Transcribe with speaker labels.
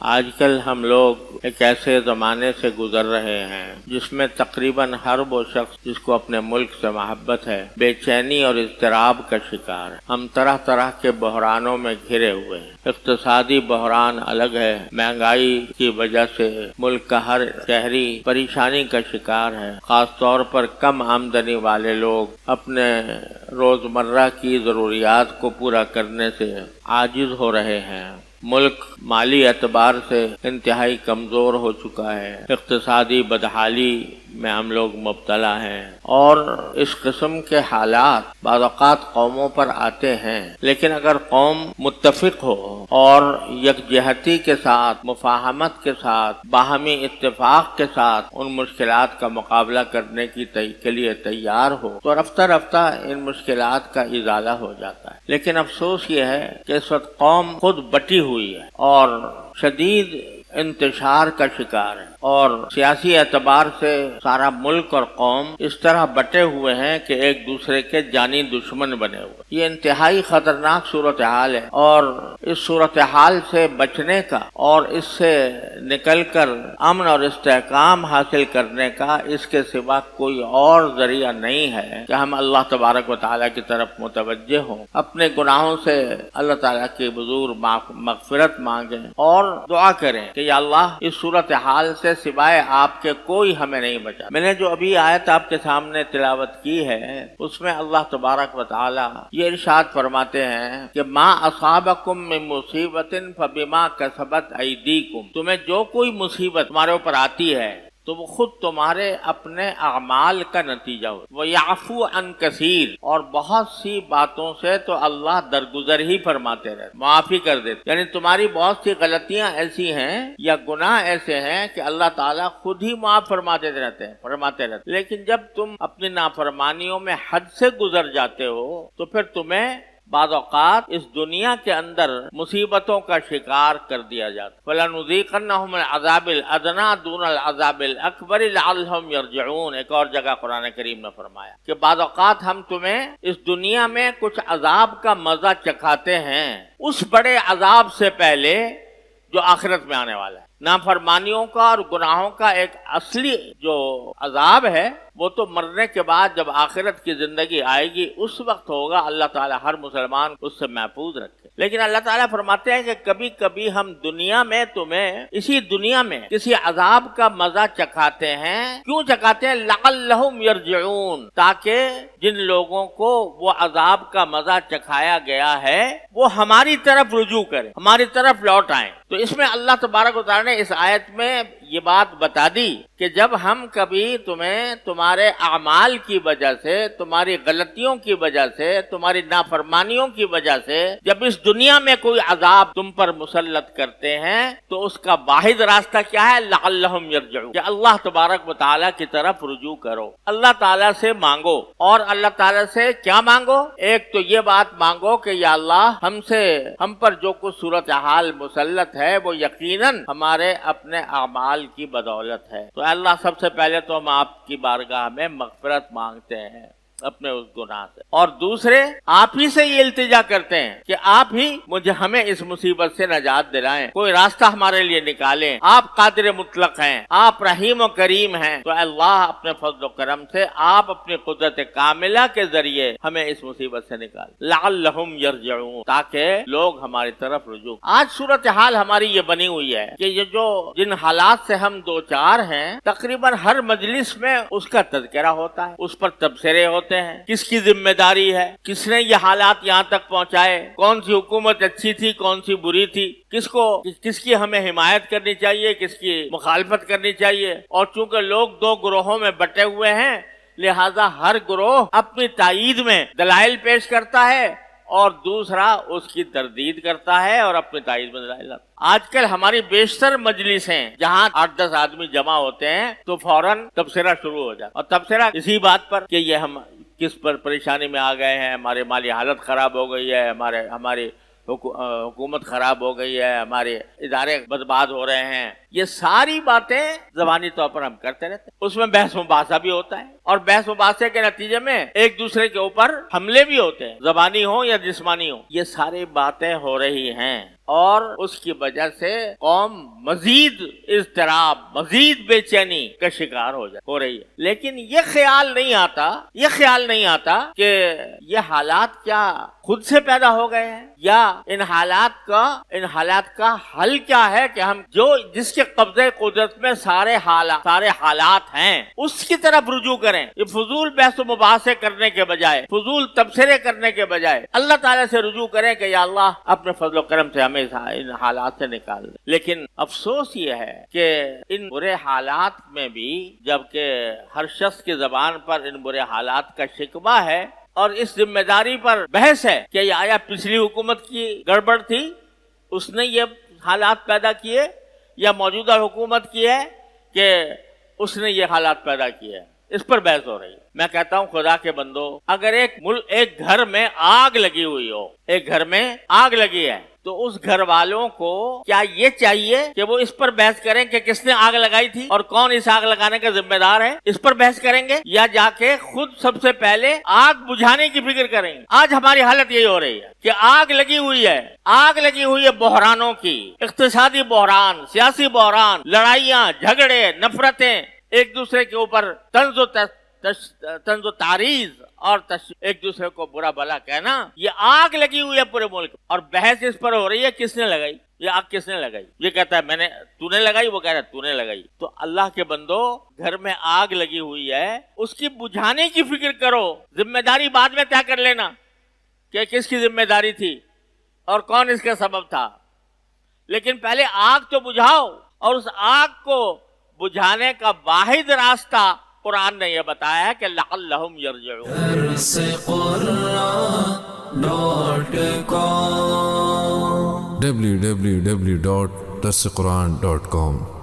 Speaker 1: آج کل ہم لوگ ایک ایسے زمانے سے گزر رہے ہیں جس میں تقریباً ہر وہ شخص جس کو اپنے ملک سے محبت ہے بے چینی اور اضطراب کا شکار ہے۔ ہم طرح طرح کے بحرانوں میں گھرے ہوئے ہیں۔ اقتصادی بحران الگ ہے، مہنگائی کی وجہ سے ملک کا ہر شہری پریشانی کا شکار ہے۔ خاص طور پر کم آمدنی والے لوگ اپنے روزمرہ کی ضروریات کو پورا کرنے سے عاجز ہو رہے ہیں۔ ملک مالی اعتبار سے انتہائی کمزور ہو چکا ہے، اقتصادی بدحالی میں ہم لوگ مبتلا ہیں، اور اس قسم کے حالات بعض اوقات قوموں پر آتے ہیں، لیکن اگر قوم متفق ہو اور یکجہتی کے ساتھ، مفاہمت کے ساتھ، باہمی اتفاق کے ساتھ ان مشکلات کا مقابلہ کرنے کے لیے تیار ہو تو رفتہ رفتہ ان مشکلات کا ازالہ ہو جاتا ہے۔ لیکن افسوس یہ ہے کہ اس وقت قوم خود بٹی ہوئی ہے اور شدید انتشار کا شکار ہے، اور سیاسی اعتبار سے سارا ملک اور قوم اس طرح بٹے ہوئے ہیں کہ ایک دوسرے کے جانی دشمن بنے ہوئے۔ یہ انتہائی خطرناک صورتحال ہے، اور اس صورتحال سے بچنے کا اور اس سے نکل کر امن اور استحکام حاصل کرنے کا اس کے سوا کوئی اور ذریعہ نہیں ہے کہ ہم اللہ تبارک و تعالیٰ کی طرف متوجہ ہوں، اپنے گناہوں سے اللہ تعالیٰ کی حضور مغفرت مانگیں اور دعا کریں کہ یا اللہ اس صورتحال سے سوائے آپ کے کوئی ہمیں نہیں بچا۔ میں نے جو ابھی آیت آپ کے سامنے تلاوت کی ہے اس میں اللہ تبارک و تعالی یہ ارشاد فرماتے ہیں کہ ما اصابکم من مصیبت فبما کسبت ایدیکم، تمہیں جو کوئی مصیبت تمہارے اوپر آتی ہے تو وہ خود تمہارے اپنے اعمال کا نتیجہ ہو۔ وَيَعْفُو عَنْ كَثِيرٍ، اور بہت سی باتوں سے تو اللہ درگزر ہی فرماتے رہتے، معافی کر دیتے، یعنی تمہاری بہت سی غلطیاں ایسی ہیں یا گناہ ایسے ہیں کہ اللہ تعالیٰ خود ہی معاف فرماتے رہتے، لیکن جب تم اپنی نافرمانیوں میں حد سے گزر جاتے ہو تو پھر تمہیں بعض اوقات اس دنیا کے اندر مصیبتوں کا شکار کر دیا جاتا۔ فَلَنُذِيقَنَّهُمْ الْعَذَابِ الْأَدْنَىٰ دُونَ الْعَذَابِ الْأَكْبَرِ لَعَلَّهُمْ يَرْجِعُونَ۔ ایک اور جگہ قرآن کریم میں فرمایا کہ بعض اوقات ہم تمہیں اس دنیا میں کچھ عذاب کا مزہ چکھاتے ہیں اس بڑے عذاب سے پہلے جو آخرت میں آنے والا ہے۔ نافرمانیوں کا اور گناہوں کا ایک اصلی جو عذاب ہے وہ تو مرنے کے بعد جب آخرت کی زندگی آئے گی اس وقت ہوگا، اللہ تعالیٰ ہر مسلمان کو اس سے محفوظ رکھے۔ لیکن اللہ تعالیٰ فرماتے ہیں کہ کبھی کبھی ہم دنیا میں تمہیں اسی دنیا میں کسی عذاب کا مزہ چکھاتے ہیں۔ کیوں چکھاتے ہیں؟ لعلہم یرجعون، تاکہ جن لوگوں کو وہ عذاب کا مزہ چکھایا گیا ہے وہ ہماری طرف رجوع کریں، ہماری طرف لوٹ آئیں۔ تو اس میں اللہ تبارک و تعالیٰ نے اس آیت میں یہ بات بتا دی کہ جب ہم کبھی تمہیں تمہارے اعمال کی وجہ سے، تمہاری غلطیوں کی وجہ سے، تمہاری نافرمانیوں کی وجہ سے جب اس دنیا میں کوئی عذاب تم پر مسلط کرتے ہیں تو اس کا واحد راستہ کیا ہے؟ لعلہم یرجعون، کہ اللہ تبارک و تعالیٰ کی طرف رجوع کرو، اللہ تعالیٰ سے مانگو۔ اور اللہ تعالیٰ سے کیا مانگو؟ ایک تو یہ بات مانگو کہ یا اللہ ہم پر جو کچھ صورتحال مسلط ہے وہ یقیناً ہمارے اپنے اعمال کی بدولت ہے۔ تو اللہ سب سے پہلے تو ہم آپ کی بارگاہ میں مغفرت مانگتے ہیں اپنے اس گناہ سے، اور دوسرے آپ ہی سے یہ التجا کرتے ہیں کہ آپ ہی ہمیں اس مصیبت سے نجات دلائیں، کوئی راستہ ہمارے لیے نکالیں۔ آپ قادر مطلق ہیں، آپ رحیم و کریم ہیں، تو اللہ اپنے فضل و کرم سے آپ اپنی قدرت کاملہ کے ذریعے ہمیں اس مصیبت سے نکالیں۔ لعلہم یرجعون، تاکہ لوگ ہماری طرف رجوع۔ آج صورتحال ہماری یہ بنی ہوئی ہے کہ یہ جن حالات سے ہم دو چار ہیں تقریباً ہر مجلس میں اس کا تذکرہ ہوتا ہے، اس پر تبصرے ہوتے ہیں، کس کی ذمہ داری ہے، کس نے یہ حالات یہاں تک پہنچائے، کون سی حکومت اچھی تھی، کون سی بری تھی، کس کی ہمیں حمایت کرنی چاہیے، کس کی مخالفت کرنی چاہیے۔ اور چونکہ لوگ دو گروہوں میں بٹے ہوئے ہیں لہذا ہر گروہ اپنی تائید میں دلائل پیش کرتا ہے اور دوسرا اس کی تردید کرتا ہے اور اپنی تائید میں دلائل لاتا ہے۔ آج کل ہماری بیشتر مجلسیں جہاں 8-10 آدمی جمع ہوتے ہیں تو فوراً تبصرہ شروع ہو جاتا، اور تبصرہ اسی بات پر کہ یہ ہم کس پر پریشانی میں آ گئے ہیں، ہمارے مالی حالت خراب ہو گئی ہے، ہماری حکومت خراب ہو گئی ہے، ہمارے ادارے برباد ہو رہے ہیں۔ یہ ساری باتیں زبانی طور پر ہم کرتے رہتے ہیں، اس میں بحث مباحثہ بھی ہوتا ہے، اور بحث مباحثے کے نتیجے میں ایک دوسرے کے اوپر حملے بھی ہوتے ہیں، زبانی ہو یا جسمانی ہو۔ یہ ساری باتیں ہو رہی ہیں، اور اس کی وجہ سے قوم مزید اضطراب، مزید بے چینی کا شکار ہو رہی ہے. لیکن یہ خیال نہیں آتا کہ یہ حالات کیا خود سے پیدا ہو گئے ہیں، یا ان حالات کا حل کیا ہے کہ ہم جس کے قبضے قدرت میں سارے حالات ہیں اس کی طرف رجوع کریں. یہ فضول بحث و مباحثے کرنے کے بجائے، فضول تبصرے کرنے کے بجائے اللہ تعالیٰ سے رجوع کریں کہ یا اللہ اپنے فضل و کرم سے ہمیں ان حالات سے نکال دے. لیکن افسوس یہ ہے کہ ان برے حالات میں بھی، جبکہ ہر شخص کی زبان پر ان برے حالات کا شکوہ ہے اور اس ذمہ داری پر بحث ہے کہ یہ آیا پچھلی حکومت کی گڑبڑ تھی، اس نے یہ حالات پیدا کیے، یا موجودہ حکومت کی ہے کہ اس نے یہ حالات پیدا کیے. اس پر بحث ہو رہی ہے. میں کہتا ہوں خدا کے بندو، اگر ایک گھر میں آگ لگی ہوئی ہو، ایک گھر میں آگ لگی ہے، تو اس گھر والوں کو کیا یہ چاہیے کہ وہ اس پر بحث کریں کہ کس نے آگ لگائی تھی اور کون اس آگ لگانے کا ذمہ دار ہے؟ اس پر بحث کریں گے، یا جا کے خود سب سے پہلے آگ بجھانے کی فکر کریں گے؟ آج ہماری حالت یہی ہو رہی ہے کہ آگ لگی ہوئی ہے بحرانوں کی، اقتصادی بحران، سیاسی بحران، لڑائیاں، جھگڑے، نفرتیں، ایک دوسرے کے اوپر طنز و تعریض اور ایک دوسرے کو برا بھلا کہنا، یہ آگ لگی ہوئی ہے پورے ملک. اور بحث اس پر ہو رہی ہے کس نے لگائی، یہ آگ کس نے لگائی. یہ کہتا ہے تو نے لگائی، وہ کہہ رہا ہے تو نے لگائی. تو اللہ کے بندو، گھر میں آگ لگی ہوئی ہے، اس کی بجھانے کی فکر کرو. ذمہ داری بعد میں طے کر لینا کہ کس کی ذمہ داری تھی اور کون اس کا سبب تھا، لیکن پہلے آگ تو بجھاؤ. اور اس آگ کو بجھانے کا واحد راستہ قرآن نے یہ بتایا ہے کہ لعلہم یرجعون.
Speaker 2: www.darsequran.com